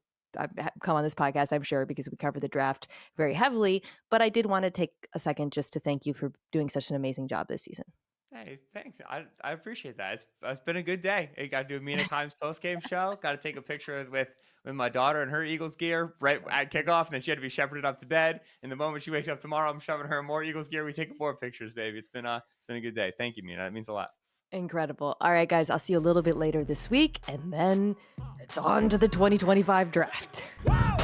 come on this podcast, I'm sure, because we cover the draft very heavily. But I did want to take a second just to thank you for doing such an amazing job this season.
Hey, thanks. I appreciate that. It's been a good day. I got to do a Mina Kimes post game show. Got to take a picture with my daughter in her Eagles gear right at kickoff, and then she had to be shepherded up to bed. And the moment she wakes up tomorrow, I'm shoving her in more Eagles gear. We take more pictures, baby. It's been a good day. Thank you, Mina. That means a lot.
Incredible. All right, guys, I'll see you a little bit later this week, and then it's on to the 2025 draft.
Wow!